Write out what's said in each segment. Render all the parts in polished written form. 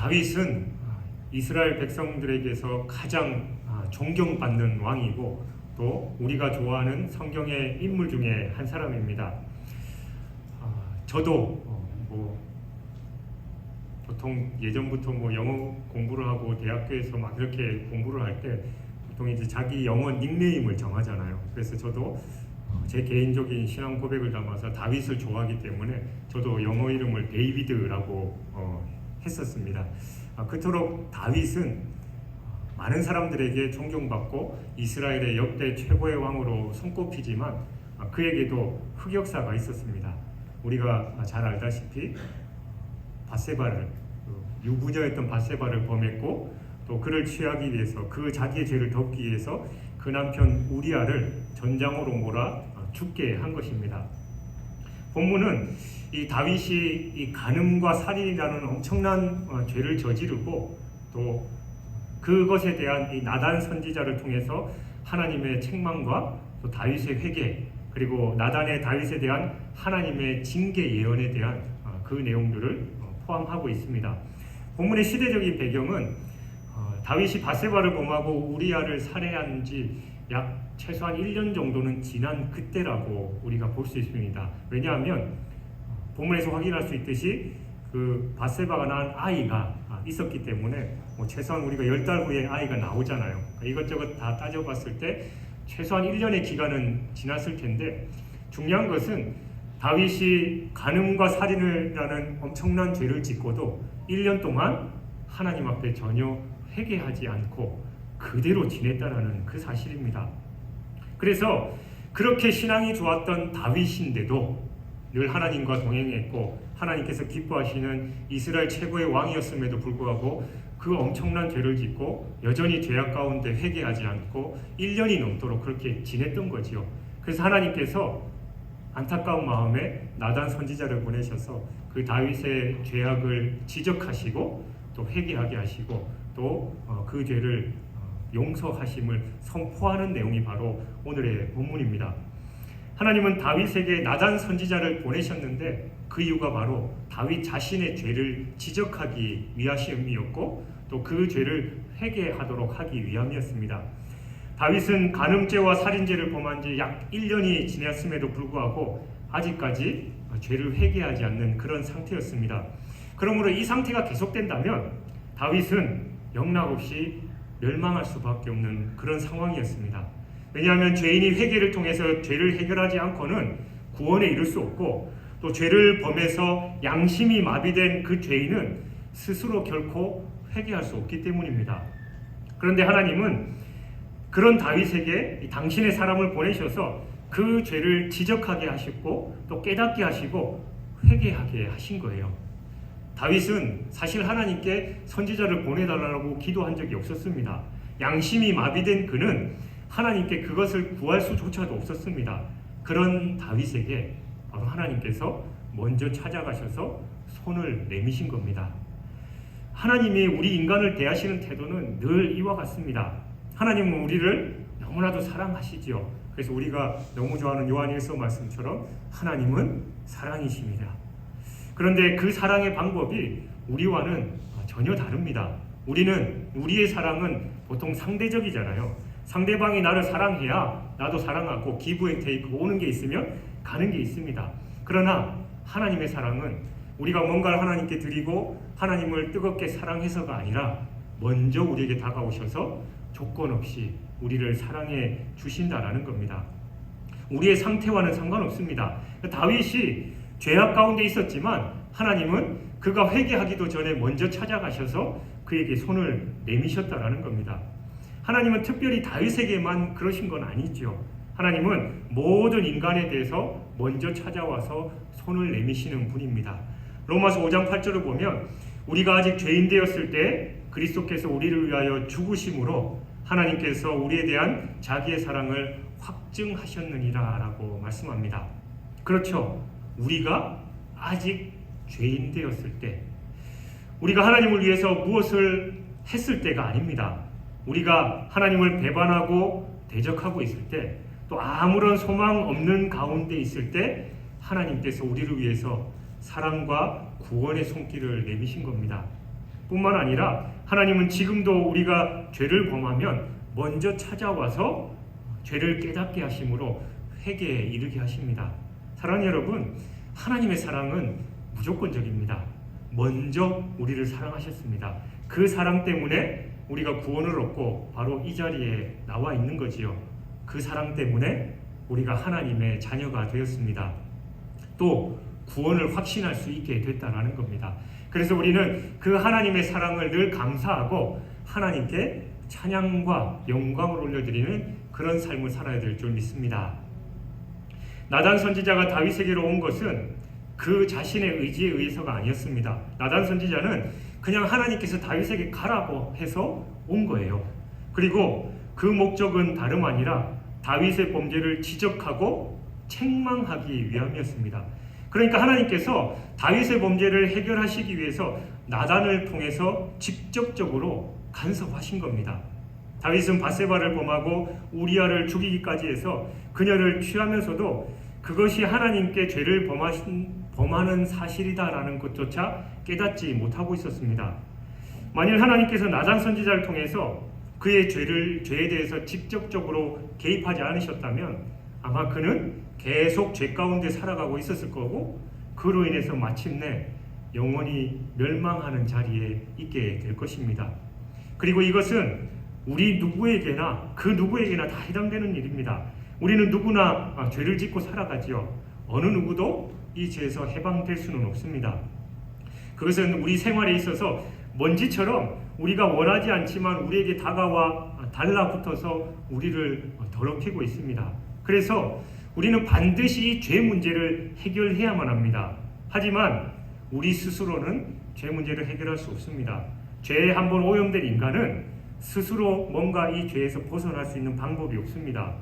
다윗은 이스라엘 백성들에게서 가장 존경받는 왕이고 또 우리가 좋아하는 성경의 인물 중에 한 사람입니다. 저도 보통 예전부터 영어 공부를 하고 대학교에서 막 이렇게 공부를 할 때 보통 이제 자기 영어 닉네임을 정하잖아요. 그래서 저도 제 개인적인 신앙 고백을 담아서 다윗을 좋아하기 때문에 저도 영어 이름을 데이비드라고 했었습니다. 그토록 다윗은 많은 사람들에게 존경받고 이스라엘의 역대 최고의 왕으로 손꼽히지만 그에게도 흑역사가 있었습니다. 우리가 잘 알다시피 밧세바를 유부녀였던 밧세바를 범했고 또 그를 취하기 위해서 그 자기의 죄를 덮기 위해서 그 남편 우리아를 전장으로 몰아 죽게 한 것입니다. 본문은 이 다윗이 이 간음과 살인이라는 엄청난 죄를 저지르고 또 그것에 대한 이 나단 선지자를 통해서 하나님의 책망과 또 다윗의 회개 그리고 나단의 다윗에 대한 하나님의 징계 예언에 대한 그 내용들을 포함하고 있습니다. 본문의 시대적인 배경은 다윗이 밧세바를 범하고 우리아를 살해한 지 약 최소한 1년 정도는 지난 그때라고 우리가 볼 수 있습니다. 왜냐하면 본문에서 확인할 수 있듯이 그 밧세바가 낳은 아이가 있었기 때문에 최소한 우리가 10달 후에 아이가 나오잖아요. 이것저것 다 따져봤을 때 최소한 1년의 기간은 지났을 텐데 중요한 것은 다윗이 간음과 살인이라는 엄청난 죄를 짓고도 1년 동안 하나님 앞에 전혀 회개하지 않고 그대로 지냈다는 그 사실입니다. 그래서 그렇게 신앙이 좋았던 다윗인데도 늘 하나님과 동행했고 하나님께서 기뻐하시는 이스라엘 최고의 왕이었음에도 불구하고 그 엄청난 죄를 짓고 여전히 죄악 가운데 회개하지 않고 1년이 넘도록 그렇게 지냈던 거지요. 그래서 하나님께서 안타까운 마음에 나단 선지자를 보내셔서 그 다윗의 죄악을 지적하시고 또 회개하게 하시고 또 그 죄를 용서하심을 선포하는 내용이 바로 오늘의 본문입니다. 하나님은 다윗에게 나단 선지자를 보내셨는데 그 이유가 바로 다윗 자신의 죄를 지적하기 위하심이었고 또 그 죄를 회개하도록 하기 위함이었습니다. 다윗은 간음죄와 살인죄를 범한 지 약 1년이 지났음에도 불구하고 아직까지 죄를 회개하지 않는 그런 상태였습니다. 그러므로 이 상태가 계속된다면 다윗은 영락없이 멸망할 수밖에 없는 그런 상황이었습니다. 왜냐하면 죄인이 회개를 통해서 죄를 해결하지 않고는 구원에 이를 수 없고 또 죄를 범해서 양심이 마비된 그 죄인은 스스로 결코 회개할 수 없기 때문입니다. 그런데 하나님은 그런 다윗에게 당신의 사람을 보내셔서 그 죄를 지적하게 하시고 또 깨닫게 하시고 회개하게 하신 거예요. 다윗은 사실 하나님께 선지자를 보내달라고 기도한 적이 없었습니다. 양심이 마비된 그는 하나님께 그것을 구할 수조차도 없었습니다. 그런 다윗에게 바로 하나님께서 먼저 찾아가셔서 손을 내미신 겁니다. 하나님이 우리 인간을 대하시는 태도는 늘 이와 같습니다. 하나님은 우리를 너무나도 사랑하시지요. 그래서 우리가 너무 좋아하는 요한일서 말씀처럼 하나님은 사랑이십니다. 그런데 그 사랑의 방법이 우리와는 전혀 다릅니다. 우리의 사랑은 보통 상대적이잖아요. 상대방이 나를 사랑해야 나도 사랑하고 기브 앤 테이크 오는 게 있으면 가는 게 있습니다. 그러나 하나님의 사랑은 우리가 뭔가를 하나님께 드리고 하나님을 뜨겁게 사랑해서가 아니라 먼저 우리에게 다가오셔서 조건 없이 우리를 사랑해 주신다라는 겁니다. 우리의 상태와는 상관없습니다. 다윗이 죄악 가운데 있었지만 하나님은 그가 회개하기도 전에 먼저 찾아가셔서 그에게 손을 내미셨다라는 겁니다. 하나님은 특별히 다윗에게만 그러신 건 아니죠. 하나님은 모든 인간에 대해서 먼저 찾아와서 손을 내미시는 분입니다. 로마서 5장 8절을 보면 우리가 아직 죄인 되었을 때 그리스도께서 우리를 위하여 죽으심으로 하나님께서 우리에 대한 자기의 사랑을 확증하셨느니라 라고 말씀합니다. 그렇죠. 우리가 아직 죄인 되었을 때 우리가 하나님을 위해서 무엇을 했을 때가 아닙니다. 우리가 하나님을 배반하고 대적하고 있을 때 또 아무런 소망 없는 가운데 있을 때 하나님께서 우리를 위해서 사랑과 구원의 손길을 내미신 겁니다. 뿐만 아니라 하나님은 지금도 우리가 죄를 범하면 먼저 찾아와서 죄를 깨닫게 하심으로 회개에 이르게 하십니다. 사랑하는 여러분, 하나님의 사랑은 무조건적입니다. 먼저 우리를 사랑하셨습니다. 그 사랑 때문에 우리가 구원을 얻고 바로 이 자리에 나와 있는 거지요. 그 사랑 때문에 우리가 하나님의 자녀가 되었습니다. 또 구원을 확신할 수 있게 됐다는 겁니다. 그래서 우리는 그 하나님의 사랑을 늘 감사하고 하나님께 찬양과 영광을 올려드리는 그런 삶을 살아야 될 줄 믿습니다. 나단 선지자가 다윗에게로 온 것은 그 자신의 의지에 의해서가 아니었습니다. 나단 선지자는 그냥 하나님께서 다윗에게 가라고 해서 온 거예요. 그리고 그 목적은 다름 아니라 다윗의 범죄를 지적하고 책망하기 위함이었습니다. 그러니까 하나님께서 다윗의 범죄를 해결하시기 위해서 나단을 통해서 직접적으로 간섭하신 겁니다. 다윗은 밧세바를 범하고 우리아를 죽이기까지 해서 그녀를 취하면서도 그것이 하나님께 죄를 범하는 사실이다라는 것조차 깨닫지 못하고 있었습니다. 만일 하나님께서 나단 선지자를 통해서 그의 죄에 대해서 직접적으로 개입하지 않으셨다면 아마 그는 계속 죄 가운데 살아가고 있었을 거고 그로 인해서 마침내 영원히 멸망하는 자리에 있게 될 것입니다. 그리고 이것은 우리 누구에게나 그 누구에게나 다 해당되는 일입니다. 우리는 누구나 죄를 짓고 살아가지요. 어느 누구도 이 죄에서 해방될 수는 없습니다. 그것은 우리 생활에 있어서 먼지처럼 우리가 원하지 않지만 우리에게 다가와 달라붙어서 우리를 더럽히고 있습니다. 그래서 우리는 반드시 이 죄 문제를 해결해야만 합니다. 하지만 우리 스스로는 죄 문제를 해결할 수 없습니다. 죄에 한번 오염된 인간은 스스로 뭔가 이 죄에서 벗어날 수 있는 방법이 없습니다.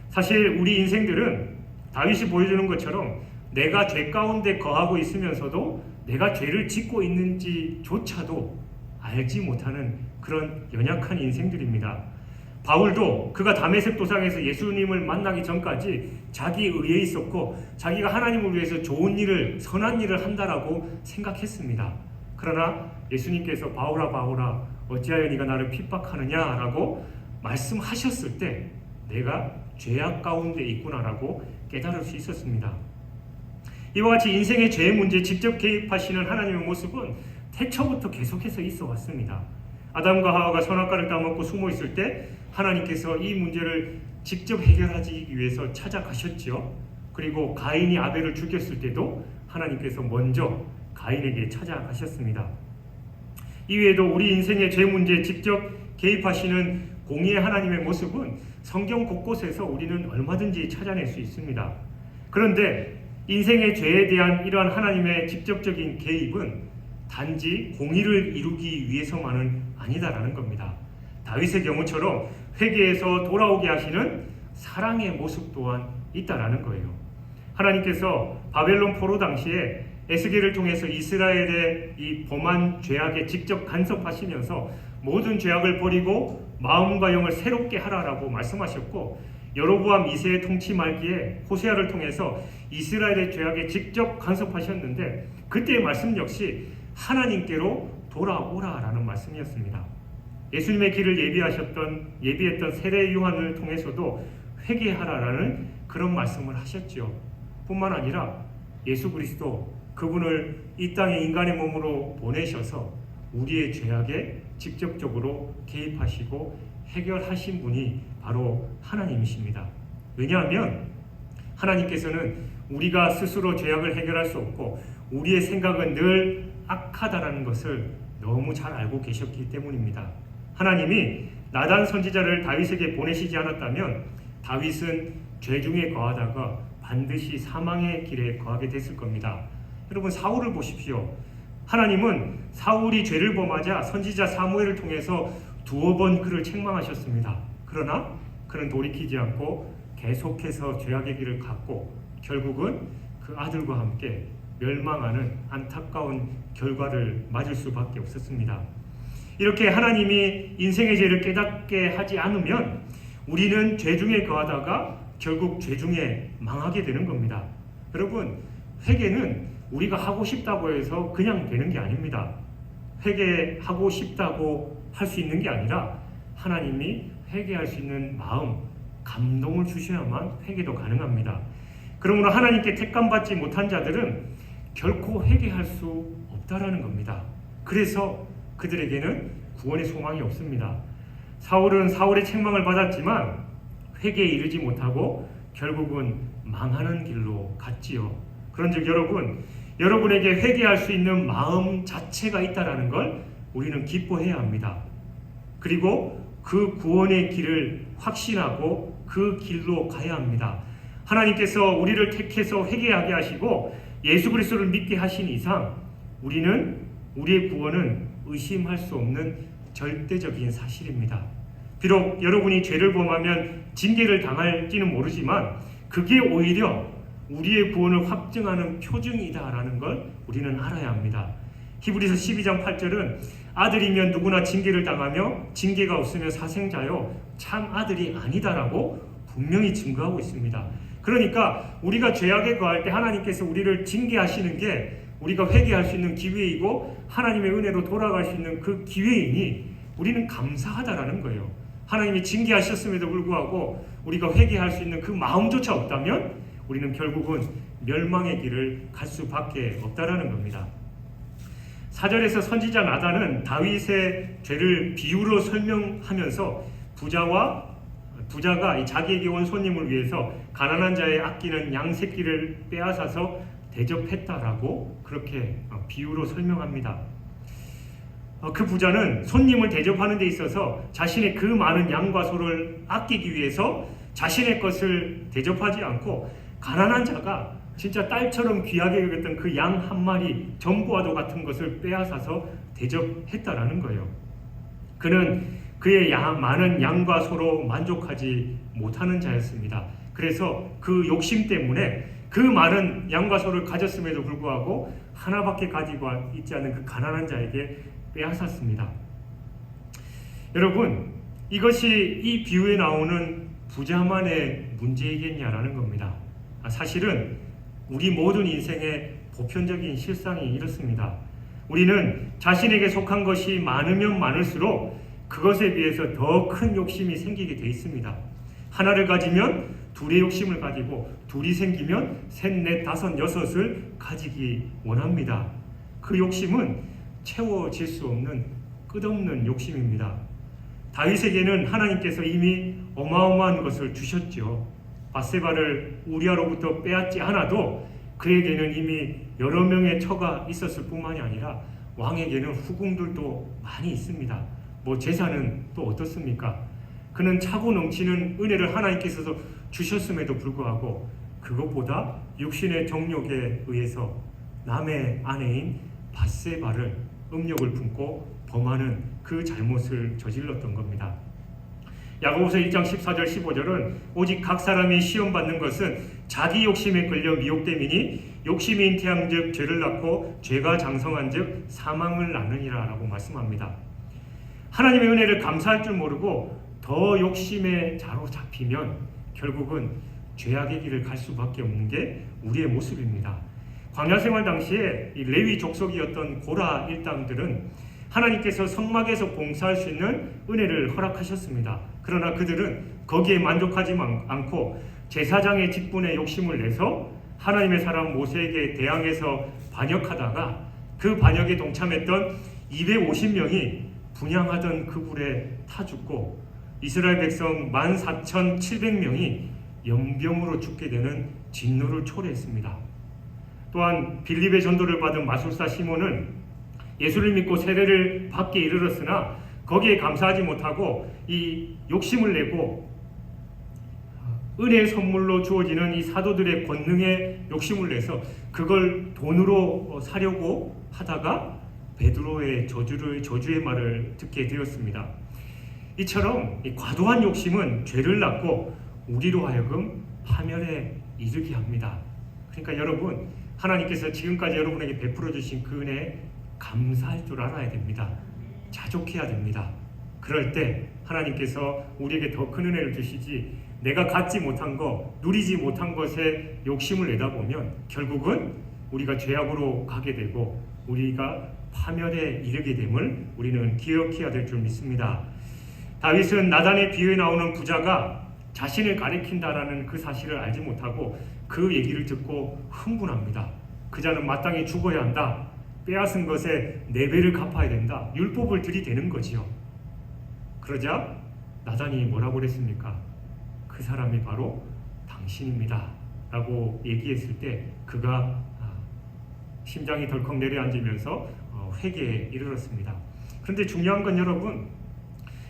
사실 우리 인생들은 다윗이 보여주는 것처럼 내가 죄 가운데 거하고 있으면서도 내가 죄를 짓고 있는지조차도 알지 못하는 그런 연약한 인생들입니다. 바울도 그가 다메섹 도상에서 예수님을 만나기 전까지 자기 의에 있었고 자기가 하나님을 위해서 좋은 일을 선한 일을 한다라고 생각했습니다. 그러나 예수님께서 바울아 바울아 어찌하여 네가 나를 핍박하느냐라고 말씀하셨을 때 내가 죄악 가운데 있구나라고 깨달을 수 있었습니다. 이와 같이 인생의 죄의 문제에 직접 개입하시는 하나님의 모습은 태초부터 계속해서 있어 왔습니다. 아담과 하와가 선악과를 따먹고 숨어 있을 때 하나님께서 이 문제를 직접 해결하기 위해서 찾아가셨지요. 그리고 가인이 아벨을 죽였을 때도 하나님께서 먼저 가인에게 찾아가셨습니다. 이외에도 우리 인생의 죄 문제에 직접 개입하시는 공의의 하나님의 모습은 성경 곳곳에서 우리는 얼마든지 찾아낼 수 있습니다. 그런데 인생의 죄에 대한 이러한 하나님의 직접적인 개입은 단지 공의를 이루기 위해서만은 아니다라는 겁니다. 다윗의 경우처럼 회개에서 돌아오게 하시는 사랑의 모습 또한 있다라는 거예요. 하나님께서 바벨론 포로 당시에 에스겔을 통해서 이스라엘의 이 범한 죄악에 직접 간섭하시면서 모든 죄악을 버리고 마음과 영을 새롭게 하라라고 말씀하셨고 여로보암 2세의 통치 말기에 호세아를 통해서 이스라엘의 죄악에 직접 간섭하셨는데 그때의 말씀 역시 하나님께로 돌아오라라는 말씀이었습니다. 예수님의 길을 예비했던 세례 요한을 통해서도 회개하라라는 그런 말씀을 하셨죠. 뿐만 아니라 예수 그리스도 그분을 이 땅에 인간의 몸으로 보내셔서 우리의 죄악에 직접적으로 개입하시고 해결하신 분이 바로 하나님이십니다. 왜냐하면 하나님께서는 우리가 스스로 죄악을 해결할 수 없고 우리의 생각은 늘 악하다라는 것을 너무 잘 알고 계셨기 때문입니다. 하나님이 나단 선지자를 다윗에게 보내시지 않았다면 다윗은 죄 중에 거하다가 반드시 사망의 길에 거하게 됐을 겁니다. 여러분 사울을 보십시오. 하나님은 사울이 죄를 범하자 선지자 사무엘을 통해서 두어 번 그를 책망하셨습니다. 그러나 그는 돌이키지 않고 계속해서 죄악의 길을 갔고 결국은 그 아들과 함께 멸망하는 안타까운 결과를 맞을 수밖에 없었습니다. 이렇게 하나님이 인생의 죄를 깨닫게 하지 않으면 우리는 죄 중에 거하다가 결국 죄 중에 망하게 되는 겁니다. 여러분 회개는 우리가 하고 싶다고 해서 그냥 되는 게 아닙니다. 회개하고 싶다고 할 수 있는 게 아니라 하나님이 회개할 수 있는 마음, 감동을 주셔야만 회개도 가능합니다. 그러므로 하나님께 택감받지 못한 자들은 결코 회개할 수 없다라는 겁니다. 그래서 그들에게는 구원의 소망이 없습니다. 사울은 사울의 책망을 받았지만 회개에 이르지 못하고 결국은 망하는 길로 갔지요. 그런즉 여러분에게 회개할 수 있는 마음 자체가 있다라는 걸 우리는 기뻐해야 합니다. 그리고 그 구원의 길을 확신하고 그 길로 가야 합니다. 하나님께서 우리를 택해서 회개하게 하시고 예수 그리스도를 믿게 하신 이상 우리의 구원은 의심할 수 없는 절대적인 사실입니다. 비록 여러분이 죄를 범하면 징계를 당할지는 모르지만 그게 오히려 우리의 구원을 확증하는 표징이다라는 걸 우리는 알아야 합니다. 히브리서 12장 8절은 아들이면 누구나 징계를 당하며 징계가 없으면 사생자요 참 아들이 아니다라고 분명히 증거하고 있습니다. 그러니까 우리가 죄악에 거할 때 하나님께서 우리를 징계하시는 게 우리가 회개할 수 있는 기회이고 하나님의 은혜로 돌아갈 수 있는 그 기회이니 우리는 감사하다라는 거예요. 하나님이 징계하셨음에도 불구하고 우리가 회개할 수 있는 그 마음조차 없다면 우리는 결국은 멸망의 길을 갈 수밖에 없다라는 겁니다. 4절에서 선지자 나단은 다윗의 죄를 비유로 설명하면서 부자가 자기에게 온 손님을 위해서 가난한 자의 아끼는 양 새끼를 빼앗아서 대접했다라고 그렇게 비유로 설명합니다. 그 부자는 손님을 대접하는 데 있어서 자신의 그 많은 양과 소를 아끼기 위해서 자신의 것을 대접하지 않고 가난한 자가 진짜 딸처럼 귀하게 여겼던 그 양 한 마리 전부와도 같은 것을 빼앗아서 대접했다라는 거예요. 그는 그의 많은 양과 소로 만족하지 못하는 자였습니다. 그래서 그 욕심 때문에 그 많은 양과 소를 가졌음에도 불구하고 하나밖에 가지고 있지 않은 그 가난한 자에게 빼앗았습니다. 여러분, 이것이 이 비유에 나오는 부자만의 문제이겠냐라는 겁니다. 사실은 우리 모든 인생의 보편적인 실상이 이렇습니다. 우리는 자신에게 속한 것이 많으면 많을수록 그것에 비해서 더 큰 욕심이 생기게 돼 있습니다. 하나를 가지면 둘의 욕심을 가지고 둘이 생기면 셋, 넷, 다섯, 여섯을 가지기 원합니다. 그 욕심은 채워질 수 없는 끝없는 욕심입니다. 다윗에게는 하나님께서 이미 어마어마한 것을 주셨죠. 밧세바를 우리아로부터 빼앗지 않아도 그에게는 이미 여러 명의 처가 있었을 뿐만이 아니라 왕에게는 후궁들도 많이 있습니다. 재산은 또 어떻습니까? 그는 차고 넘치는 은혜를 하나님께서 주셨음에도 불구하고 그것보다 육신의 정욕에 의해서 남의 아내인 밧세바를 음욕을 품고 범하는 그 잘못을 저질렀던 겁니다. 야고보서 1장 14절 15절은 오직 각 사람이 시험받는 것은 자기 욕심에 끌려 미혹됨이니 욕심이 잉태한즉 죄를 낳고 죄가 장성한즉 사망을 낳느니라 라고 말씀합니다. 하나님의 은혜를 감사할 줄 모르고 더 욕심에 사로잡히면 결국은 죄악의 길을 갈 수밖에 없는 게 우리의 모습입니다. 광야 생활 당시에 이 레위 족속이었던 고라 일당들은 하나님께서 성막에서 봉사할 수 있는 은혜를 허락하셨습니다. 그러나 그들은 거기에 만족하지 않고 제사장의 직분에 욕심을 내서 하나님의 사람 모세에게 대항해서 반역하다가 그 반역에 동참했던 250명이 분향하던 그 불에 타 죽고 이스라엘 백성 14,700명이 연병으로 죽게 되는 진노를 초래했습니다. 또한 빌립의 전도를 받은 마술사 시몬은 예수를 믿고 세례를 받게 이르렀으나 거기에 감사하지 못하고 이 욕심을 내고 은혜의 선물로 주어지는 이 사도들의 권능에 욕심을 내서 그걸 돈으로 사려고 하다가 베드로의 저주의 말을 듣게 되었습니다. 이처럼 이 과도한 욕심은 죄를 낳고 우리로 하여금 파멸에 이르게 합니다. 그러니까 여러분, 하나님께서 지금까지 여러분에게 베풀어 주신 그 은혜에 감사할 줄 알아야 됩니다. 자족해야 됩니다. 그럴 때 하나님께서 우리에게 더 큰 은혜를 주시지, 내가 갖지 못한 것, 누리지 못한 것에 욕심을 내다 보면 결국은 우리가 죄악으로 가게 되고 우리가 파멸에 이르게 됨을 우리는 기억해야 될 줄 믿습니다. 다윗은 나단의 비유에 나오는 부자가 자신을 가리킨다라는 그 사실을 알지 못하고 그 얘기를 듣고 흥분합니다. 그자는 마땅히 죽어야 한다. 빼앗은 것에 4배를 갚아야 된다. 율법을 들이대는 거지요. 그러자 나단이 뭐라고 그랬습니까? 그 사람이 바로 당신입니다 라고 얘기했을 때 그가 심장이 덜컥 내려앉으면서 회개에 이르렀습니다. 그런데 중요한 건 여러분,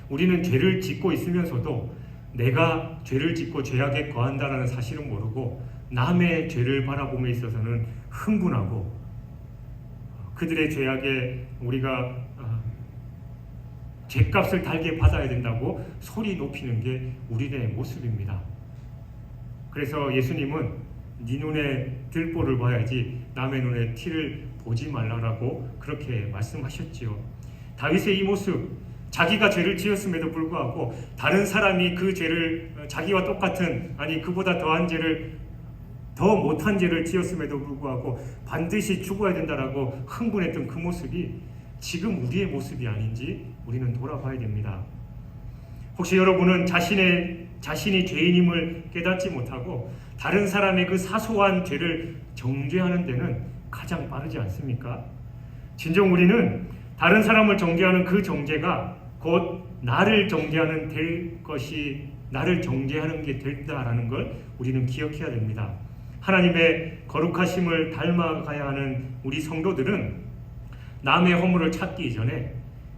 우리는 죄를 짓고 있으면서도 내가 죄를 짓고 죄악에 거한다라는 사실은 모르고 남의 죄를 바라봄에 있어서는 흥분하고 그들의 죄악에 우리가 죄값을 달게 받아야 된다고 소리 높이는 게 우리의 모습입니다. 그래서 예수님은 네 눈에 들보를 봐야지 남의 눈에 티를 보지 말라라고 그렇게 말씀하셨지요. 다윗의 이 모습, 자기가 죄를 지었음에도 불구하고 다른 사람이 그 죄를 자기와 똑같은 아니 그보다 더한 죄를 더 못한 죄를 지었음에도 불구하고 반드시 죽어야 된다라고 흥분했던 그 모습이 지금 우리의 모습이 아닌지 우리는 돌아봐야 됩니다. 혹시 여러분은 자신이 죄인임을 깨닫지 못하고 다른 사람의 그 사소한 죄를 정죄하는 데는 가장 빠르지 않습니까? 진정 우리는 다른 사람을 정죄하는 그 정죄가 곧 나를 정죄하는 나를 정죄하는 게 된다라는 걸 우리는 기억해야 됩니다. 하나님의 거룩하심을 닮아가야 하는 우리 성도들은 남의 허물을 찾기 이전에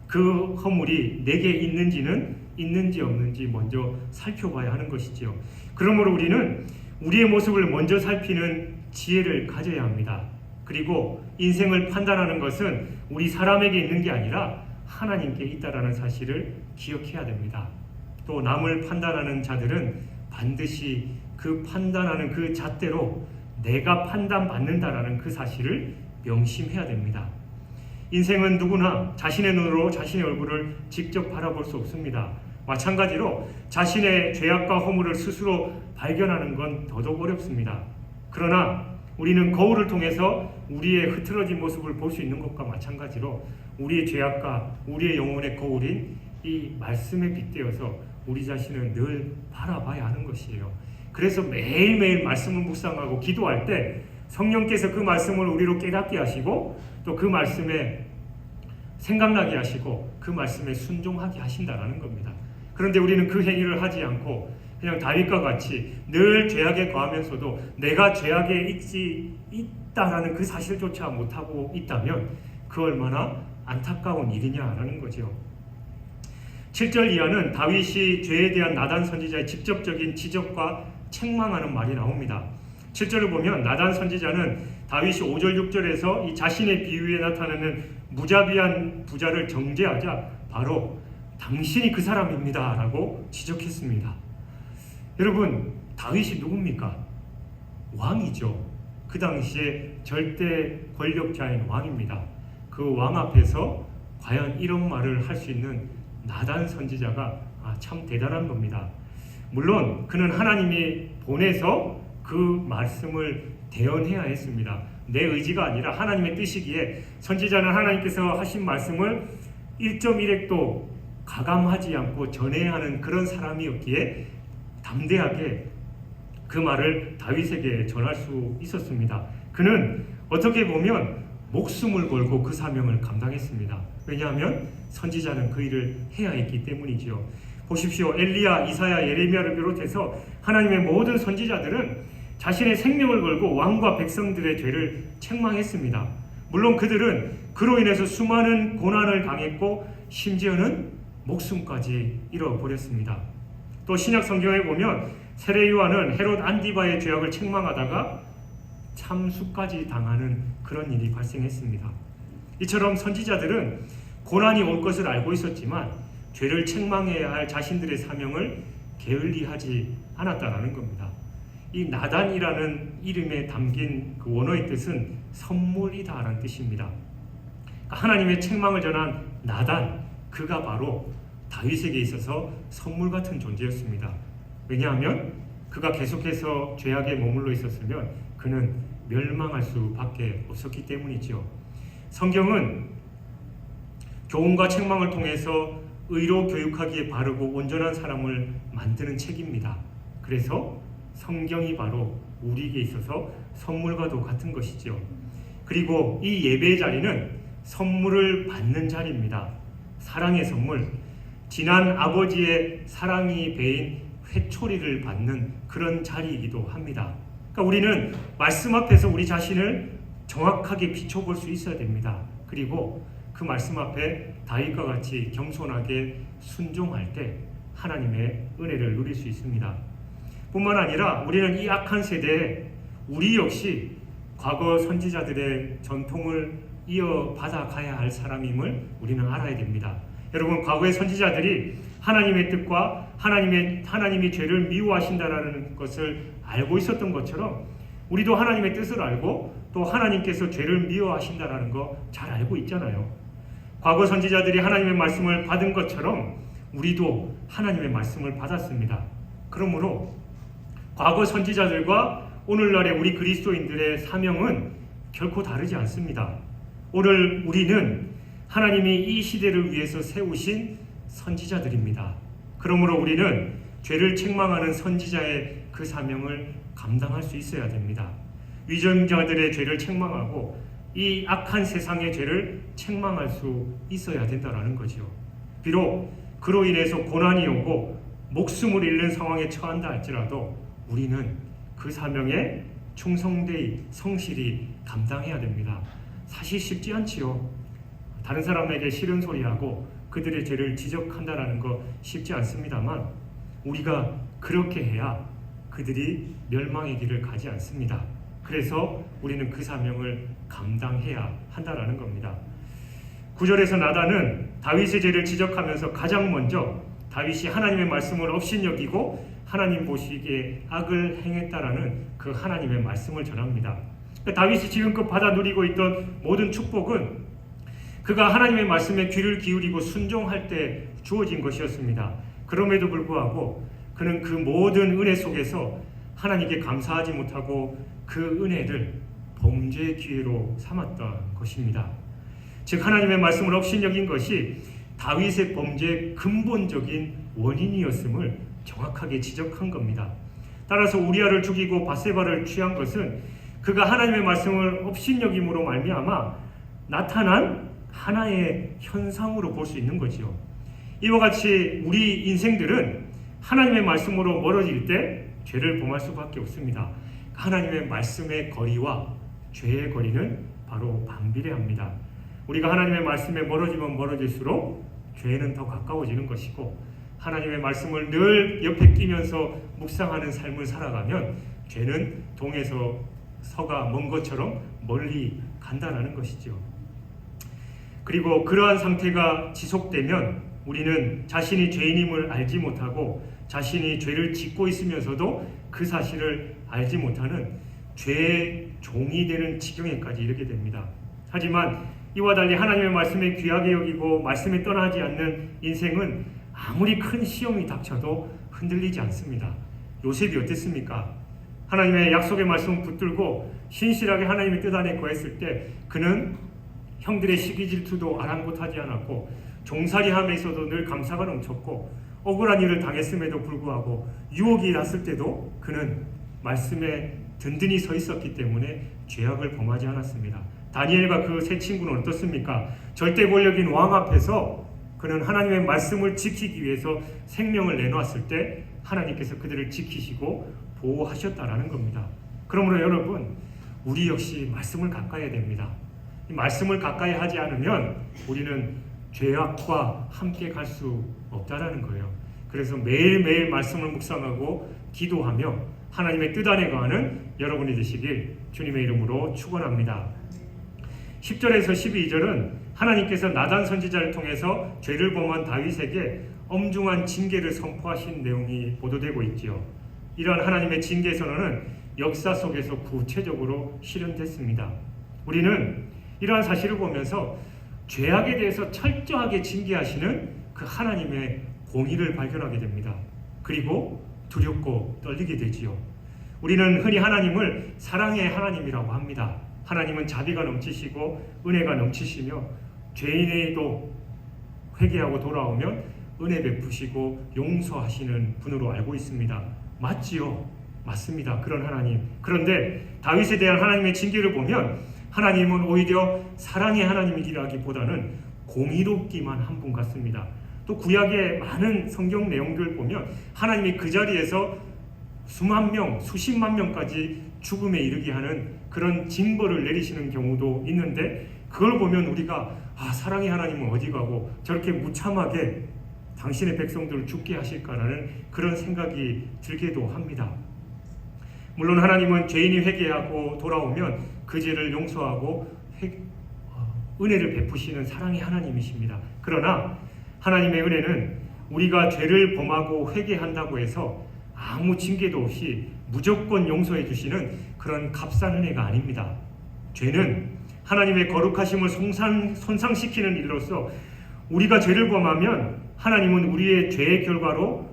그 허물이 내게 있는지 없는지 먼저 살펴봐야 하는 것이지요. 그러므로 우리는 우리의 모습을 먼저 살피는 지혜를 가져야 합니다. 그리고 인생을 판단하는 것은 우리 사람에게 있는 게 아니라 하나님께 있다라는 사실을 기억해야 됩니다. 또 남을 판단하는 자들은 반드시 그 판단하는 그 잣대로 내가 판단받는다라는 그 사실을 명심해야 됩니다. 인생은 누구나 자신의 눈으로 자신의 얼굴을 직접 바라볼 수 없습니다. 마찬가지로 자신의 죄악과 허물을 스스로 발견하는 건 더더욱 어렵습니다. 그러나 우리는 거울을 통해서 우리의 흐트러진 모습을 볼 수 있는 것과 마찬가지로 우리의 죄악과 우리의 영혼의 거울인 이 말씀에 빗대어서 우리 자신을 늘 바라봐야 하는 것이에요. 그래서 매일매일 말씀을 묵상하고 기도할 때 성령께서 그 말씀을 우리로 깨닫게 하시고 또 그 말씀에 생각나게 하시고 그 말씀에 순종하게 하신다라는 겁니다. 그런데 우리는 그 행위를 하지 않고 그냥 다윗과 같이 늘 죄악에 거하면서도 내가 죄악에 있다라는 그 사실조차 못하고 있다면 그 얼마나 안타까운 일이냐라는 거죠. 7절 이하는 다윗이 죄에 대한 나단 선지자의 직접적인 지적과 책망하는 말이 나옵니다. 7절을 보면 나단 선지자는 다윗이 5절 6절에서 이 자신의 비유에 나타나는 무자비한 부자를 정죄하자 바로 당신이 그 사람입니다 라고 지적했습니다. 여러분, 다윗이 누굽니까? 왕이죠. 그 당시에 절대 권력자인 왕입니다. 그 왕 앞에서 과연 이런 말을 할 수 있는 나단 선지자가 참 대단한 겁니다. 물론 그는 하나님이 보내서 그 말씀을 대언해야 했습니다. 내 의지가 아니라 하나님의 뜻이기에 선지자는 하나님께서 하신 말씀을 1.1핵도 가감하지 않고 전해야 하는 그런 사람이었기에 담대하게 그 말을 다윗에게 전할 수 있었습니다. 그는 어떻게 보면 목숨을 걸고 그 사명을 감당했습니다. 왜냐하면 선지자는 그 일을 해야 했기 때문이지요. 보십시오. 엘리야, 이사야, 예레미야를 비롯해서 하나님의 모든 선지자들은 자신의 생명을 걸고 왕과 백성들의 죄를 책망했습니다. 물론 그들은 그로 인해서 수많은 고난을 당했고 심지어는 목숨까지 잃어버렸습니다. 또 신약 성경에 보면 세례 요한은 헤롯 안디바의 죄악을 책망하다가 참수까지 당하는 그런 일이 발생했습니다. 이처럼 선지자들은 고난이 올 것을 알고 있었지만 죄를 책망해야 할 자신들의 사명을 게을리하지 않았다라는 겁니다. 이 나단이라는 이름에 담긴 그 원어의 뜻은 선물이다라는 뜻입니다. 하나님의 책망을 전한 나단, 그가 바로 다윗에게 있어서 선물 같은 존재였습니다. 왜냐하면 그가 계속해서 죄악에 머물러 있었으면 그는 멸망할 수밖에 없었기 때문이죠. 성경은 교훈과 책망을 통해서 의로 교육하기에 바르고 온전한 사람을 만드는 책입니다. 그래서 성경이 바로 우리에게 있어서 선물과도 같은 것이죠. 그리고 이 예배의 자리는 선물을 받는 자리입니다. 사랑의 선물, 지난 아버지의 사랑이 배인 회초리를 받는 그런 자리이기도 합니다. 그러니까 우리는 말씀 앞에서 우리 자신을 정확하게 비춰볼 수 있어야 됩니다. 그리고 그 말씀 앞에 다윗과 같이 겸손하게 순종할 때 하나님의 은혜를 누릴 수 있습니다. 뿐만 아니라 우리는 이 악한 세대에 우리 역시 과거 선지자들의 전통을 이어받아 가야 할 사람임을 우리는 알아야 됩니다. 여러분, 과거의 선지자들이 하나님의 뜻과 하나님이 죄를 미워하신다는 것을 알고 있었던 것처럼 우리도 하나님의 뜻을 알고 또 하나님께서 죄를 미워하신다는 거 잘 알고 있잖아요. 과거 선지자들이 하나님의 말씀을 받은 것처럼 우리도 하나님의 말씀을 받았습니다. 그러므로 과거 선지자들과 오늘날의 우리 그리스도인들의 사명은 결코 다르지 않습니다. 오늘 우리는 하나님이 이 시대를 위해서 세우신 선지자들입니다. 그러므로 우리는 죄를 책망하는 선지자의 그 사명을 감당할 수 있어야 됩니다. 위정자들의 죄를 책망하고 이 악한 세상의 죄를 책망할 수 있어야 된다는 거죠. 비록 그로 인해서 고난이 오고 목숨을 잃는 상황에 처한다 할지라도 우리는 그 사명에 충성되이 성실히 감당해야 됩니다. 사실 쉽지 않지요. 다른 사람에게 싫은 소리하고 그들의 죄를 지적한다는 거 쉽지 않습니다만 우리가 그렇게 해야 그들이 멸망의 길을 가지 않습니다. 그래서 우리는 그 사명을 감당해야 한다는 겁니다. 9절에서 나단은 다윗의 죄를 지적하면서 가장 먼저 다윗이 하나님의 말씀을 업신여기고 하나님 보시기에 악을 행했다라는 그 하나님의 말씀을 전합니다. 다윗이 지금껏 받아 누리고 있던 모든 축복은 그가 하나님의 말씀에 귀를 기울이고 순종할 때 주어진 것이었습니다. 그럼에도 불구하고 그는 그 모든 은혜 속에서 하나님께 감사하지 못하고 그 은혜를 범죄의 기회로 삼았던 것입니다. 즉 하나님의 말씀을 업신여긴 것이 다윗의 범죄의 근본적인 원인이었음을 정확하게 지적한 겁니다. 따라서 우리아를 죽이고 밧세바를 취한 것은 그가 하나님의 말씀을 업신여김으로 말미암아 나타난 하나의 현상으로 볼 수 있는 거지요. 이와 같이 우리 인생들은 하나님의 말씀으로 멀어질 때 죄를 범할 수밖에 없습니다. 하나님의 말씀의 거리와 죄의 거리는 바로 반비례합니다. 우리가 하나님의 말씀에 멀어지면 멀어질수록 죄는 더 가까워지는 것이고 하나님의 말씀을 늘 옆에 끼면서 묵상하는 삶을 살아가면 죄는 동에서 서가 먼 것처럼 멀리 간다는 것이죠. 그리고 그러한 상태가 지속되면 우리는 자신이 죄인임을 알지 못하고 자신이 죄를 짓고 있으면서도 그 사실을 알지 못하는 죄의 종이 되는 지경에까지 이르게 됩니다. 하지만 이와 달리 하나님의 말씀에 귀하게 여기고 말씀에 떠나지 않는 인생은 아무리 큰 시험이 닥쳐도 흔들리지 않습니다. 요셉이 어땠습니까? 하나님의 약속의 말씀을 붙들고 신실하게 하나님의 뜻 안에 거했을 때 그는 형들의 시기 질투도 아랑곳하지 않았고 종살이함에서도 늘 감사가 넘쳤고 억울한 일을 당했음에도 불구하고 유혹이 났을 때도 그는 말씀에 든든히 서 있었기 때문에 죄악을 범하지 않았습니다. 다니엘과 그 세 친구는 어떻습니까? 절대 권력인 왕 앞에서 그는 하나님의 말씀을 지키기 위해서 생명을 내놓았을 때 하나님께서 그들을 지키시고 보호하셨다라는 겁니다. 그러므로 여러분, 우리 역시 말씀을 가까이 해야 됩니다. 이 말씀을 가까이 하지 않으면 우리는 죄악과 함께 갈 수 없다라는 거예요. 그래서 매일매일 말씀을 묵상하고 기도하며 하나님의 뜻 안에 거하는 여러분이 되시길 주님의 이름으로 축원합니다. 10절에서 12절은 하나님께서 나단 선지자를 통해서 죄를 범한 다윗에게 엄중한 징계를 선포하신 내용이 보도되고 있지요. 이러한 하나님의 징계 선언은 역사 속에서 구체적으로 실현됐습니다. 우리는 이러한 사실을 보면서 죄악에 대해서 철저하게 징계하시는 그 하나님의 공의를 발견하게 됩니다. 그리고 두렵고 떨리게 되지요. 우리는 흔히 하나님을 사랑의 하나님이라고 합니다. 하나님은 자비가 넘치시고 은혜가 넘치시며 죄인에도 회개하고 돌아오면 은혜 베푸시고 용서하시는 분으로 알고 있습니다. 맞지요? 맞습니다. 그런 하나님. 그런데 다윗에 대한 하나님의 징계를 보면 하나님은 오히려 사랑의 하나님이라기보다는 공의롭기만 한 분 같습니다. 또 구약의 많은 성경 내용들 보면 하나님이 그 자리에서 수만 명, 수십만 명까지 죽음에 이르게 하는 그런 징벌을 내리시는 경우도 있는데 그걸 보면 우리가 사랑의 하나님은 어디 가고 저렇게 무참하게 당신의 백성들을 죽게 하실까라는 그런 생각이 들기도 합니다. 물론 하나님은 죄인이 회개하고 돌아오면 그 죄를 용서하고 은혜를 베푸시는 사랑의 하나님이십니다. 그러나 하나님의 은혜는 우리가 죄를 범하고 회개한다고 해서 아무 징계도 없이 무조건 용서해 주시는 그런 값싼 은혜가 아닙니다. 죄는 하나님의 거룩하심을 손상시키는 일로서 우리가 죄를 범하면 하나님은 우리의 죄의 결과로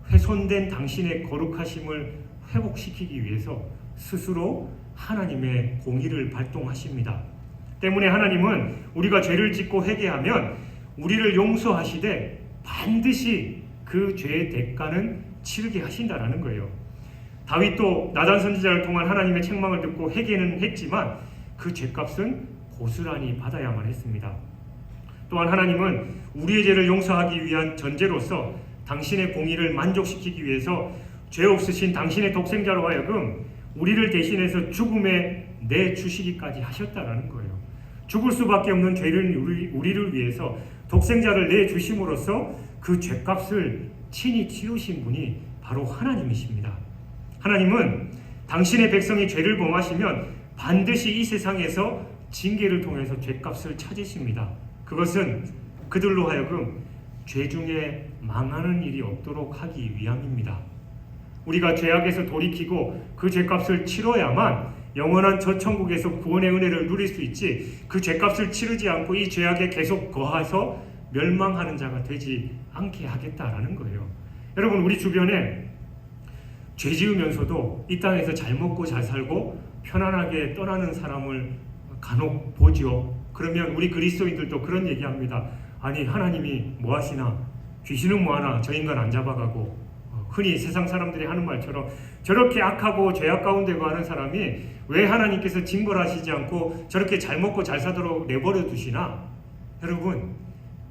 훼손된 당신의 거룩하심을 회복시키기 위해서 스스로 하나님의 공의를 발동하십니다. 때문에 하나님은 우리가 죄를 짓고 회개하면 우리를 용서하시되 반드시 그 죄의 대가는 치르게 하신다라는 거예요. 다윗도 나단 선지자를 통한 하나님의 책망을 듣고 회개는 했지만 그 죄값은 고스란히 받아야만 했습니다. 또한 하나님은 우리의 죄를 용서하기 위한 전제로서 당신의 공의를 만족시키기 위해서 죄 없으신 당신의 독생자로 하여금 우리를 대신해서 죽음에 내주시기까지 하셨다라는 거예요. 죽을 수밖에 없는 죄를 우리를 위해서 독생자를 내주심으로써 그 죄값을 친히 치르신 분이 바로 하나님이십니다. 하나님은 당신의 백성이 죄를 범하시면 반드시 이 세상에서 징계를 통해서 죄값을 찾으십니다. 그것은 그들로 하여금 죄 중에 망하는 일이 없도록 하기 위함입니다. 우리가 죄악에서 돌이키고 그 죄값을 치러야만 영원한 저 천국에서 구원의 은혜를 누릴 수 있지, 그 죄값을 치르지 않고 이 죄악에 계속 거해서 멸망하는 자가 되지 않게 하겠다라는 거예요. 여러분, 우리 주변에 죄 지으면서도 이 땅에서 잘 먹고 잘 살고 편안하게 떠나는 사람을 간혹 보죠. 그러면 우리 그리스도인들도 그런 얘기합니다. 아니, 하나님이 뭐 하시나? 귀신은 뭐 하나? 저 인간 안 잡아가고. 흔히 세상 사람들이 하는 말처럼 저렇게 악하고 죄악 가운데 거하는 사람이 왜 하나님께서 징벌하시지 않고 저렇게 잘 먹고 잘 사도록 내버려 두시나? 여러분,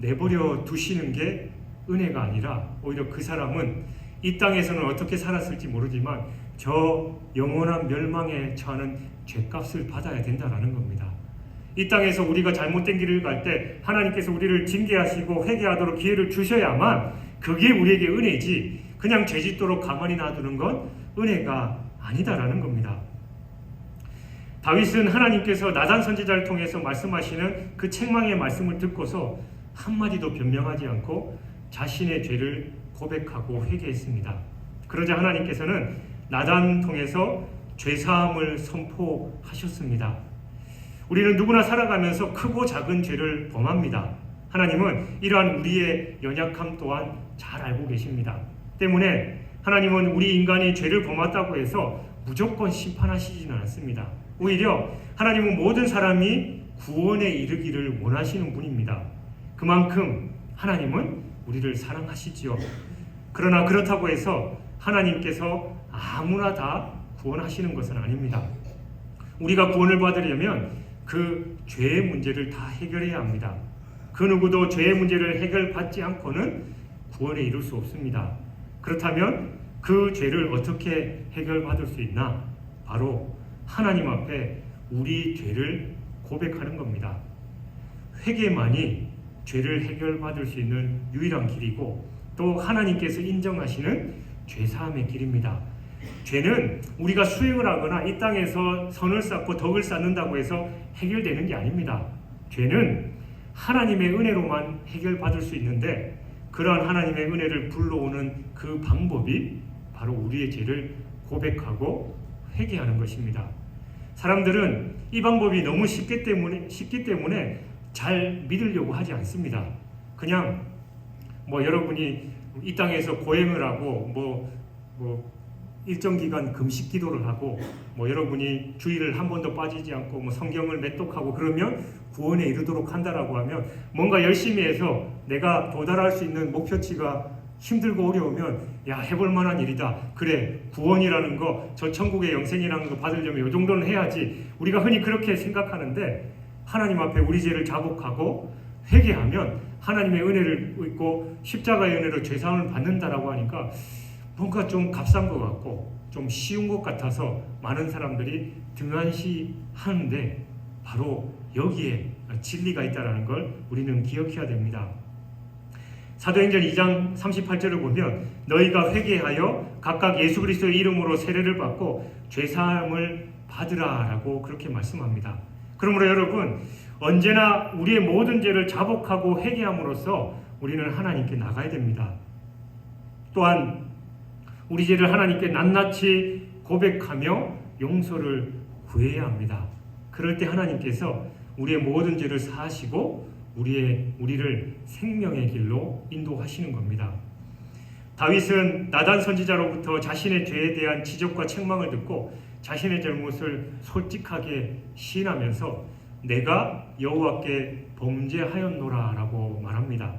내버려 두시는 게 은혜가 아니라 오히려 그 사람은 이 땅에서는 어떻게 살았을지 모르지만 저 영원한 멸망에 처하는 죄값을 받아야 된다는 겁니다. 이 땅에서 우리가 잘못된 길을 갈 때 하나님께서 우리를 징계하시고 회개하도록 기회를 주셔야만 그게 우리에게 은혜지, 그냥 죄짓도록 가만히 놔두는 건 은혜가 아니다라는 겁니다. 다윗은 하나님께서 나단 선지자를 통해서 말씀하시는 그 책망의 말씀을 듣고서 한마디도 변명하지 않고 자신의 죄를 고백하고 회개했습니다. 그러자 하나님께서는 나단 통해서 죄사함을 선포하셨습니다. 우리는 누구나 살아가면서 크고 작은 죄를 범합니다. 하나님은 이러한 우리의 연약함 또한 잘 알고 계십니다. 때문에 하나님은 우리 인간이 죄를 범했다고 해서 무조건 심판하시지는 않습니다. 오히려 하나님은 모든 사람이 구원에 이르기를 원하시는 분입니다. 그만큼 하나님은 우리를 사랑하시지요. 그러나 그렇다고 해서 하나님께서 아무나 다 구원하시는 것은 아닙니다. 우리가 구원을 받으려면 그 죄의 문제를 다 해결해야 합니다. 그 누구도 죄의 문제를 해결받지 않고는 구원에 이룰 수 없습니다. 그렇다면 그 죄를 어떻게 해결받을 수 있나? 바로 하나님 앞에 우리 죄를 고백하는 겁니다. 회개만이 죄를 해결받을 수 있는 유일한 길이고 또 하나님께서 인정하시는 죄사함의 길입니다. 죄는 우리가 수행을 하거나 이 땅에서 선을 쌓고 덕을 쌓는다고 해서 해결되는 게 아닙니다. 죄는 하나님의 은혜로만 해결받을 수 있는데 그러한 하나님의 은혜를 불러오는 그 방법이 바로 우리의 죄를 고백하고 회개하는 것입니다. 사람들은 이 방법이 너무 쉽기 때문에 잘 믿으려고 하지 않습니다. 그냥 여러분이 이 땅에서 고행을 하고 일정 기간 금식 기도를 하고 뭐 여러분이 주일을 한 번도 빠지지 않고 뭐 성경을 매독하고 그러면 구원에 이르도록 한다라고 하면 뭔가 열심히 해서 내가 도달할 수 있는 목표치가 힘들고 어려우면 야 해볼 만한 일이다. 그래 구원이라는 거 저 천국의 영생이라는 거 받으려면 이 정도는 해야지. 우리가 흔히 그렇게 생각하는데 하나님 앞에 우리 죄를 자복하고 회개하면 하나님의 은혜를 입고 십자가의 은혜로 죄사함을 받는다라고 하니까 뭔가 좀 값싼 것 같고 좀 쉬운 것 같아서 많은 사람들이 등한시하는데 바로 여기에 진리가 있다는 걸 우리는 기억해야 됩니다. 사도행전 2장 38절을 보면 너희가 회개하여 각각 예수 그리스도의 이름으로 세례를 받고 죄사함을 받으라라고 그렇게 말씀합니다. 그러므로 여러분 언제나 우리의 모든 죄를 자복하고 회개함으로써 우리는 하나님께 나가야 됩니다. 또한 우리 죄를 하나님께 낱낱이 고백하며 용서를 구해야 합니다. 그럴 때 하나님께서 우리의 모든 죄를 사하시고 우리를 생명의 길로 인도하시는 겁니다. 다윗은 나단 선지자로부터 자신의 죄에 대한 지적과 책망을 듣고 자신의 잘못을 솔직하게 시인하면서 내가 여호와께 범죄하였노라라고 말합니다.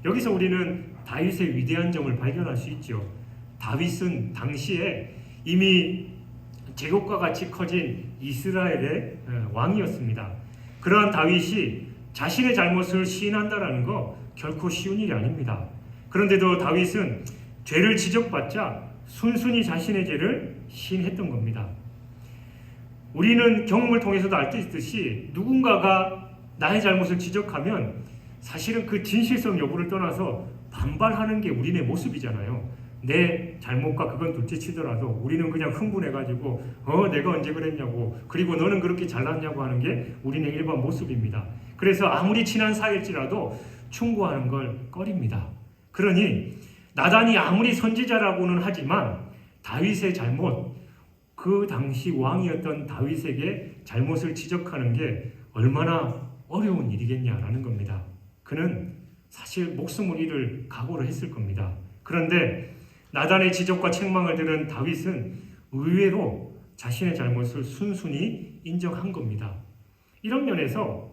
여기서 우리는 다윗의 위대한 점을 발견할 수 있죠. 다윗은 당시에 이미 제국과 같이 커진 이스라엘의 왕이었습니다. 그러한 다윗이 자신의 잘못을 시인한다는 거 결코 쉬운 일이 아닙니다. 그런데도 다윗은 죄를 지적받자 순순히 자신의 죄를 시인했던 겁니다. 우리는 경험을 통해서도 알 수 있듯이 누군가가 나의 잘못을 지적하면 사실은 그 진실성 여부를 떠나서 반발하는 게 우리의 모습이잖아요. 내 잘못과 그건 둘째치더라도 우리는 그냥 흥분해가지고 내가 언제 그랬냐고 그리고 너는 그렇게 잘났냐고 하는 게 우리는 일반 모습입니다. 그래서 아무리 친한 사이일지라도 충고하는 걸 꺼립니다. 그러니 나단이 아무리 선지자라고는 하지만 다윗의 잘못, 그 당시 왕이었던 다윗에게 잘못을 지적하는 게 얼마나 어려운 일이겠냐라는 겁니다. 그는 사실 목숨을 잃을 각오를 했을 겁니다. 그런데 나단의 지적과 책망을 들은 다윗은 의외로 자신의 잘못을 순순히 인정한 겁니다. 이런 면에서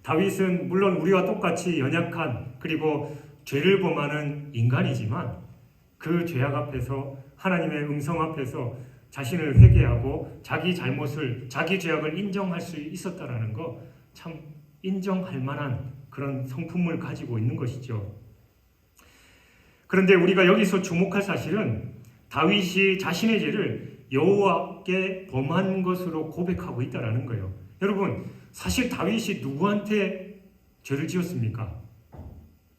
다윗은 물론 우리와 똑같이 연약한 그리고 죄를 범하는 인간이지만 그 죄악 앞에서 하나님의 음성 앞에서 자신을 회개하고 자기 잘못을 자기 죄악을 인정할 수 있었다라는 거 참 인정할 만한 그런 성품을 가지고 있는 것이죠. 그런데 우리가 여기서 주목할 사실은 다윗이 자신의 죄를 여호와께 범한 것으로 고백하고 있다라는 거예요. 여러분 사실 다윗이 누구한테 죄를 지었습니까?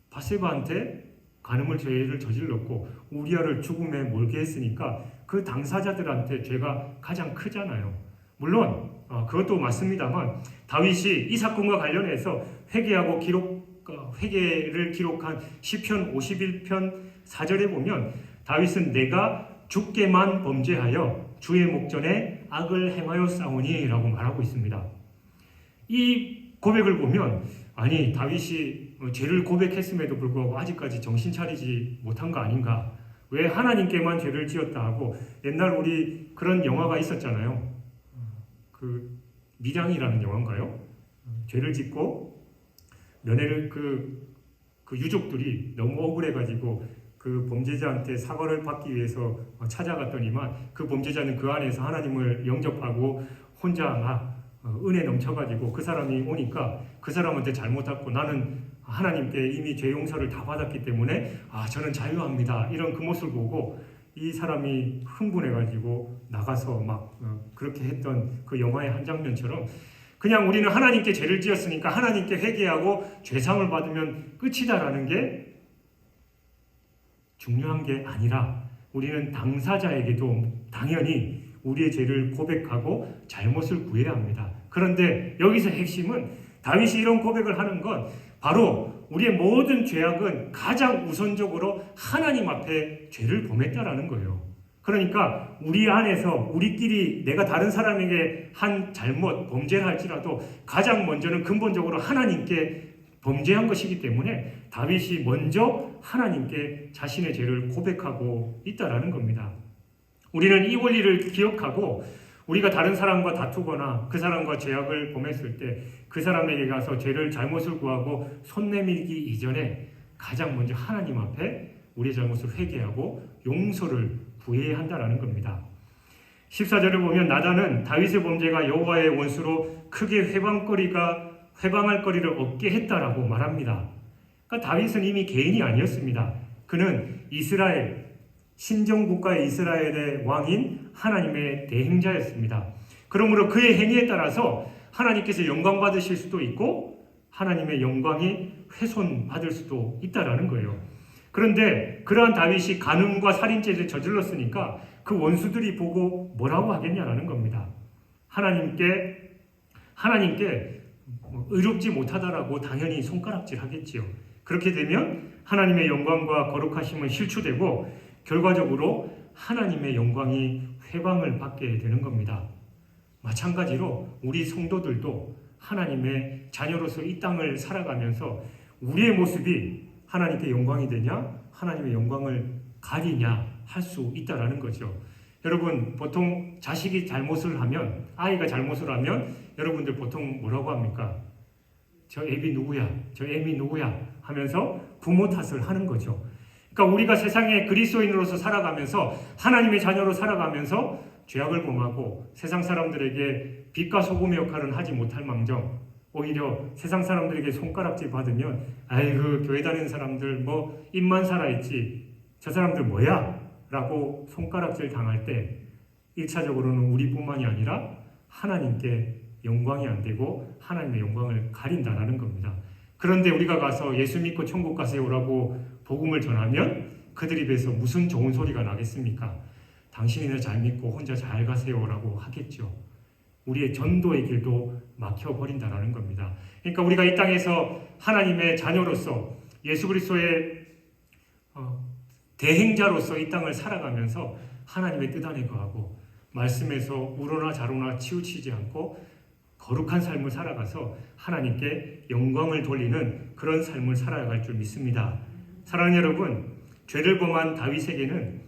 바세바한테 간음을 죄를 저질렀고 우리아를 죽음에 몰게 했으니까 그 당사자들한테 죄가 가장 크잖아요. 물론 그것도 맞습니다만 다윗이 이 사건과 관련해서 회개를 기록한 시편 51편 4절에 보면 다윗은 내가 주께만 범죄하여 주의 목전에 악을 행하여 싸우니 라고 말하고 있습니다. 이 고백을 보면 아니 다윗이 죄를 고백했음에도 불구하고 아직까지 정신 차리지 못한 거 아닌가? 왜 하나님께만 죄를 지었다 하고 옛날 우리 그런 영화가 있었잖아요. 그 밀양이라는 영화인가요? 죄를 짓고 면회를 그 유족들이 너무 억울해가지고 그 범죄자한테 사과를 받기 위해서 찾아갔더니만 그 범죄자는 그 안에서 하나님을 영접하고 혼자 막 은혜 넘쳐가지고 그 사람이 오니까 그 사람한테 잘못했고 나는 하나님께 이미 죄 용서를 다 받았기 때문에 저는 자유합니다. 이런 그 모습을 보고 이 사람이 흥분해가지고 나가서 막 그렇게 했던 그 영화의 한 장면처럼 그냥 우리는 하나님께 죄를 지었으니까 하나님께 회개하고 죄상을 받으면 끝이다라는 게 중요한 게 아니라 우리는 당사자에게도 당연히 우리의 죄를 고백하고 잘못을 구해야 합니다. 그런데 여기서 핵심은 다윗이 이런 고백을 하는 건 바로 우리의 모든 죄악은 가장 우선적으로 하나님 앞에 죄를 범했다라는 거예요. 그러니까 우리 안에서 우리끼리 내가 다른 사람에게 한 잘못, 범죄를 할지라도 가장 먼저는 근본적으로 하나님께 범죄한 것이기 때문에 다윗이 먼저 하나님께 자신의 죄를 고백하고 있다라는 겁니다. 우리는 이 원리를 기억하고 우리가 다른 사람과 다투거나 그 사람과 죄악을 범했을 때 그 사람에게 가서 죄를 잘못을 구하고 손 내밀기 이전에 가장 먼저 하나님 앞에 우리의 잘못을 회개하고 용서를 구해야 한다는 겁니다. 14절을 보면 나단은 다윗의 범죄가 여호와의 원수로 크게 회방할 거리를 얻게 했다라고 말합니다. 그러니까 다윗은 이미 개인이 아니었습니다. 그는 이스라엘 신정국가의 이스라엘의 왕인 하나님의 대행자였습니다. 그러므로 그의 행위에 따라서 하나님께서 영광 받으실 수도 있고 하나님의 영광이 훼손받을 수도 있다라는 거예요. 그런데 그러한 다윗이 간음과 살인죄를 저질렀으니까 그 원수들이 보고 뭐라고 하겠냐라는 겁니다. 하나님께 의롭지 못하다라고 당연히 손가락질 하겠지요. 그렇게 되면 하나님의 영광과 거룩하심은 실추되고 결과적으로 하나님의 영광이 회방을 받게 되는 겁니다. 마찬가지로 우리 성도들도 하나님의 자녀로서 이 땅을 살아가면서 우리의 모습이 하나님께 영광이 되냐, 하나님의 영광을 가리냐 할 수 있다라는 거죠. 여러분 보통 자식이 잘못을 하면, 아이가 잘못을 하면 여러분들 보통 뭐라고 합니까? 저 애비 누구야? 저 애미 누구야? 하면서 부모 탓을 하는 거죠. 그러니까 우리가 세상에 그리스도인으로서 살아가면서 하나님의 자녀로 살아가면서 죄악을 범하고 세상 사람들에게 빛과 소금의 역할은 하지 못할 망정 오히려 세상 사람들에게 손가락질 받으면 아이고 교회 다니는 사람들 뭐 입만 살아있지 저 사람들 뭐야? 라고 손가락질 당할 때 1차적으로는 우리뿐만이 아니라 하나님께 영광이 안 되고 하나님의 영광을 가린다라는 겁니다. 그런데 우리가 가서 예수 믿고 천국 가세요라고 복음을 전하면 그들 입에서 무슨 좋은 소리가 나겠습니까? 당신이나 잘 믿고 혼자 잘 가세요라고 하겠죠. 우리의 전도의 길도 막혀버린다라는 겁니다. 그러니까 우리가 이 땅에서 하나님의 자녀로서 예수 그리스도의 대행자로서 이 땅을 살아가면서 하나님의 뜻 안에 거하고 말씀에서 우로나 자로나 치우치지 않고 거룩한 삶을 살아가서 하나님께 영광을 돌리는 그런 삶을 살아갈 줄 믿습니다. 사랑하는 여러분, 죄를 범한 다윗에게는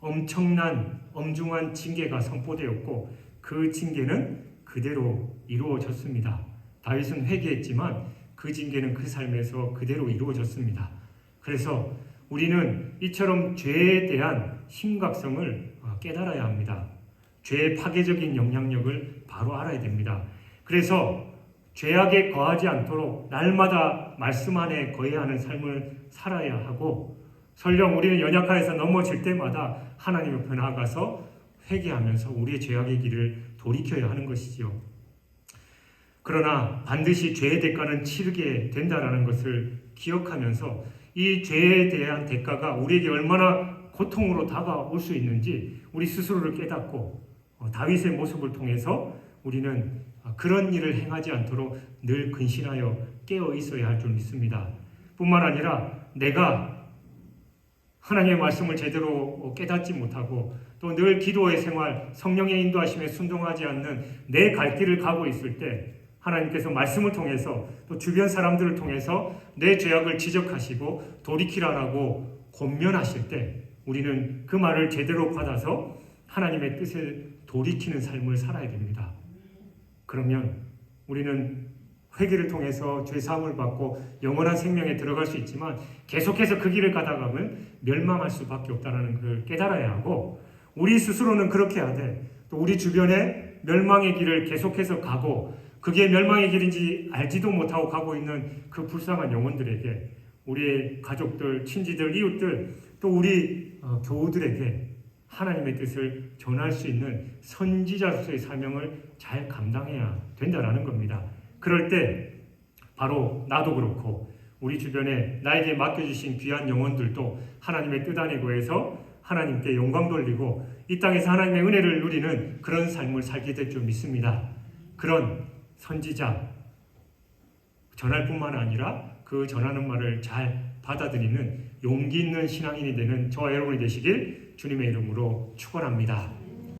엄청난 엄중한 징계가 선포되었고 그 징계는 그대로 이루어졌습니다. 다윗은 회개했지만 그 징계는 그 삶에서 그대로 이루어졌습니다. 그래서 우리는 이처럼 죄에 대한 심각성을 깨달아야 합니다. 죄의 파괴적인 영향력을 바로 알아야 됩니다. 그래서 죄악에 거하지 않도록 날마다 말씀 안에 거해야 하는 삶을 살아야 하고 설령 우리는 연약하여서 넘어질 때마다 하나님 옆에 나아가서 회개하면서 우리의 죄악의 길을 돌이켜야 하는 것이지요. 그러나 반드시 죄의 대가는 치르게 된다는 것을 기억하면서 이 죄에 대한 대가가 우리에게 얼마나 고통으로 다가올 수 있는지 우리 스스로를 깨닫고 다윗의 모습을 통해서 우리는 그런 일을 행하지 않도록 늘 근신하여 깨어 있어야 할 줄 믿습니다. 뿐만 아니라 내가 하나님의 말씀을 제대로 깨닫지 못하고 또 늘 기도의 생활, 성령의 인도하심에 순종하지 않는 내 갈 길을 가고 있을 때 하나님께서 말씀을 통해서 또 주변 사람들을 통해서 내 죄악을 지적하시고 돌이키라라고 권면하실 때 우리는 그 말을 제대로 받아서 하나님의 뜻을 돌이키는 삶을 살아야 됩니다. 그러면 우리는 회개를 통해서 죄사함을 받고 영원한 생명에 들어갈 수 있지만 계속해서 그 길을 가다가면 멸망할 수밖에 없다는 걸 깨달아야 하고 우리 스스로는 그렇게 하되 또 우리 주변에 멸망의 길을 계속해서 가고 그게 멸망의 길인지 알지도 못하고 가고 있는 그 불쌍한 영혼들에게 우리의 가족들, 친지들, 이웃들 또 우리 교우들에게 하나님의 뜻을 전할 수 있는 선지자로서의 사명을 잘 감당해야 된다는 겁니다. 그럴 때 바로 나도 그렇고 우리 주변에 나에게 맡겨주신 귀한 영혼들도 하나님의 뜻 안에 거해서 하나님께 영광 돌리고 이 땅에서 하나님의 은혜를 누리는 그런 삶을 살게 될 줄 믿습니다. 그런 선지자 전할 뿐만 아니라 그 전하는 말을 잘 받아들이는 용기 있는 신앙인이 되는 저와 여러분이 되시길 주님의 이름으로 축원합니다.